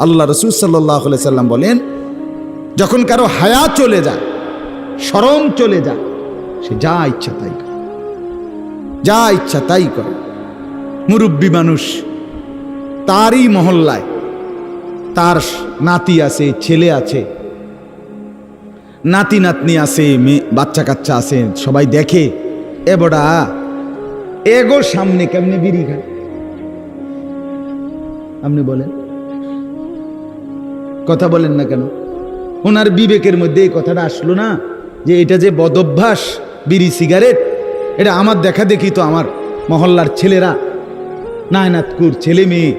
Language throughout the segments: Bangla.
আল্লাহ রাসূল সাল্লাল্লাহু আলাইহি সাল্লাম বলেন, যখন কারো হায়া চলে যায়, শরম চলে যায়, সে যা ইচ্ছা তাই করে, যা ইচ্ছা তাই করে। মুরব্বী মানুষ, তারই মহল্লায় তার নাতি আছে, ছেলে আছে, নাতি নাতনি আছে, মেয়ে বাচ্চা কাচ্চা আছে, সবাই দেখে এ বড়া এগোর সামনে কেমনে বিড়ি খায়। আপনি বলেন, কথা বলেন না কেন? ওনার বিবেকের মধ্যে এই কথাটা আসলো না যে এটা যে বদভ্যাস বিড়ি সিগারেট, এটা আমার দেখা দেখি তো আমার মহল্লার ছেলেরা, নায়নাতকুর ছেলে মেয়ে,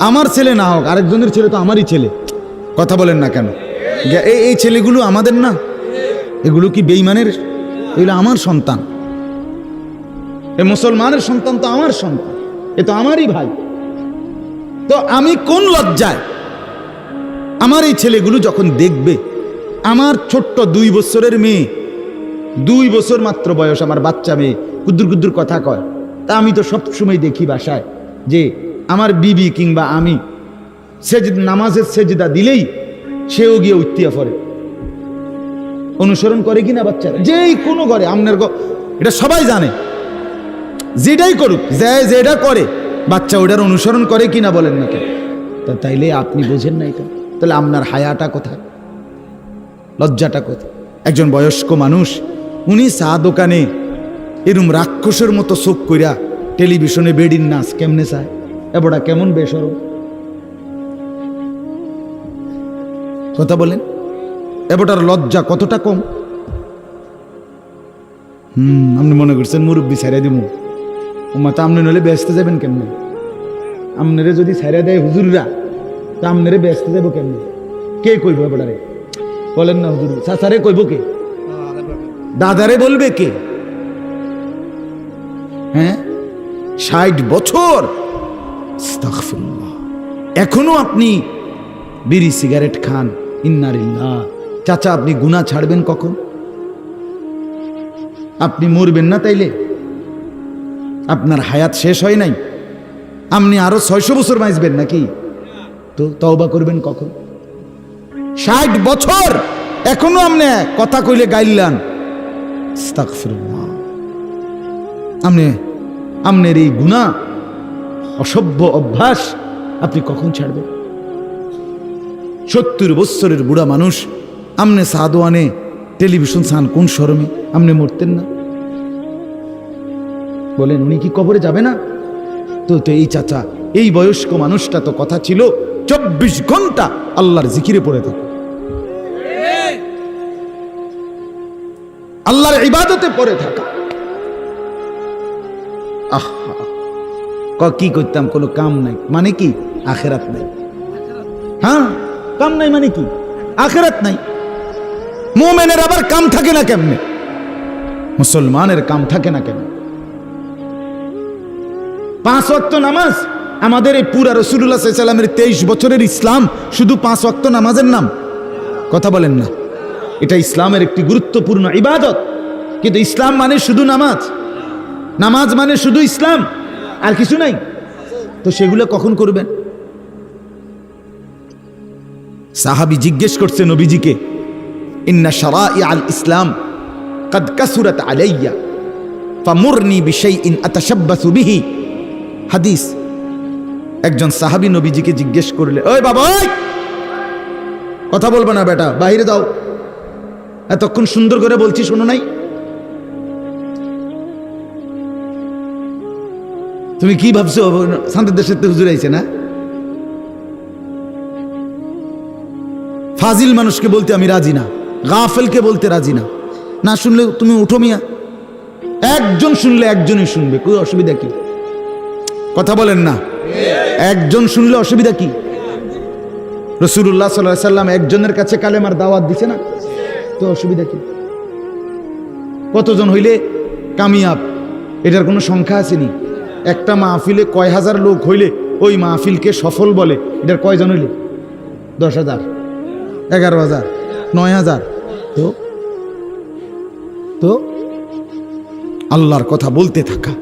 আমার ছেলে না হোক আরেকজনের ছেলে তো আমারই ছেলে। কথা বলেন না কেন? এই ছেলেগুলো আমাদের না? এগুলো কি বেঈমানের? এগুলো আমার সন্তান, এ মুসলমানের সন্তান তো আমার সন্তান, এ তো আমারই ভাই। তো আমি কোন লজ্জায় আমার এই ছেলেগুলো যখন দেখবে, আমার ছোট্ট 2 বছরের মেয়ে, 2 বছর মাত্র বয়স আমার বাচ্চা মেয়ে, কুদ্দুর কুদ্দুর কথা কয়, তা আমি তো সবসময় দেখি বাসায় যে আমার বিবি কিংবা আমি নামাজের সেজদা দিলেই সেও গিয়ে উত্তিয়া পড়ে। অনুসরণ করে কিনা বাচ্চারা? যেই কোনো করে, আমনের এটা সবাই জানে, যেটাই করুক, যেটা করে বাচ্চা ওটার অনুসরণ করে কিনা বলেন না কেন? তাইলে আপনি বোঝেন না এটা? তাহলে আপনার হায়াটা কোথায়, লজ্জাটা কোথায়? একজন বয়স্ক মানুষ, উনি চা দোকানে এরম রাক্ষসের মতো চোখ কইরা টেলিভিশনে বেডির নাচ কেমনে চায়? এবড়া কেমন বেসরম, কথা বলেন? এবটার লজ্জা কতটা কম। আপনি মনে করছেন মুরব্বী ছাইরা দিব, ওমা তা আপনি নইলে ব্যস্ত যাবেন কেমনে? আপনারে যদি ছাইরা দেয় হুজুররা, তা আপনারে ব্যস্ত যাব কেমনে? কে কইব এবটারে? বলেন না হুজুর, চাচারে কইব কে? দাদারে বলবে কে? হ্যাঁ, 60 বছর, আস্তাগফিরুল্লাহ, এখনো আপনি বিড়ি সিগারেট খান। ইন্নালিল্লাহ। চাচা, আপনি গুনাহ ছাড়বেন কখন? আপনি মরবেন না তাইলে? আপনার হায়াত শেষ হয় নাই, আপনি আরো 600 বছর বাঁচবেন নাকি? তো তওবা করবেন কখন? 60 বছর এখনো আপনি কথা কইলে গাইলান, আস্তাগফিরুল্লাহ। আপনার এই গুনাহ, অসভ্য অভ্যাস আপনি কখন ছাড়বেন? 70 বছরের বুড়া মানুষ, আমনে সাদওয়ানে টেলিভিশন চান কোন শরমে? আমনে মরতেন না? বলেন, উনি কি কবরে যাবে না? তো এই চাচা, এই বয়স্ক মানুষটা তো কথা ছিল 24 ঘন্টা আল্লাহর জিকিরে পড়ে থাকে, আল্লাহর ইবাদতে পড়ে থাকা। কি করতাম, কোনো কাম নাই মানে কি? আখেরাত নাই। হ্যাঁ, কাম নাই মানে কি? আখেরাত নাই। মুমিনের আবার কাম থাকে না কেমনে? মুসলমানের কাম থাকে না কেন? 5 ওয়াক্ত নামাজ, আমাদের এই পুরা রাসূলুল্লাহ সাল্লাল্লাহু আলাইহি ওয়াসাল্লামের 23 বছরের ইসলাম শুধু 5 ওয়াক্ত নামাজের নাম। কথা বলেন না? এটা ইসলামের একটি গুরুত্বপূর্ণ ইবাদত, কিন্তু ইসলাম মানে শুধু নামাজ, নামাজ মানে শুধু ইসলাম, আর কিছু নাই। তো সেগুলো কখন করবেন? সাহাবী জিজ্ঞেস করছে নবীজিকে, ইন্না শারা'i আল ইসলাম কদ কাসুরাত আলাইয়া ফামুরনি বিশাইইন আতাশাব্বাসু বিহি। হাদিস। একজন সাহাবী নবীজিকে জিজ্ঞেস করলে, ওই বাবা, কথা বলবে না বেটা, বাইরে দাও, এতক্ষণ সুন্দর করে বলছি শোনো নাই? তুমি কি ভাবছো শান্তির দেশের হুজুর আইছে না? ফাজিল মানুষকে বলতে আমি রাজি না, গাফেলকে বলতে রাজি না। না শুনলে তুমি উঠো মিয়া, একজন শুনলে একজনই শুনবে, কোনো অসুবিধা কি? কথা বলেন না? একজন শুনলে অসুবিধা কি? রাসূলুল্লাহ সাল্লাল্লাহু আলাইহি ওয়াসাল্লাম একজনের কাছে কালেমার দাওয়াত দিছে না, তো অসুবিধা কি? কতজন হইলে কামিয়াব, এটার কোনো সংখ্যা আসেনি। একটা মাহফিলে কয় হাজার লোক হইলে ওই মাহফিলকে সফল বলে, এটার কয়জন হইলে? 10,000, 11,000, 9,000। তো আল্লাহর কথা বলতে থাকা,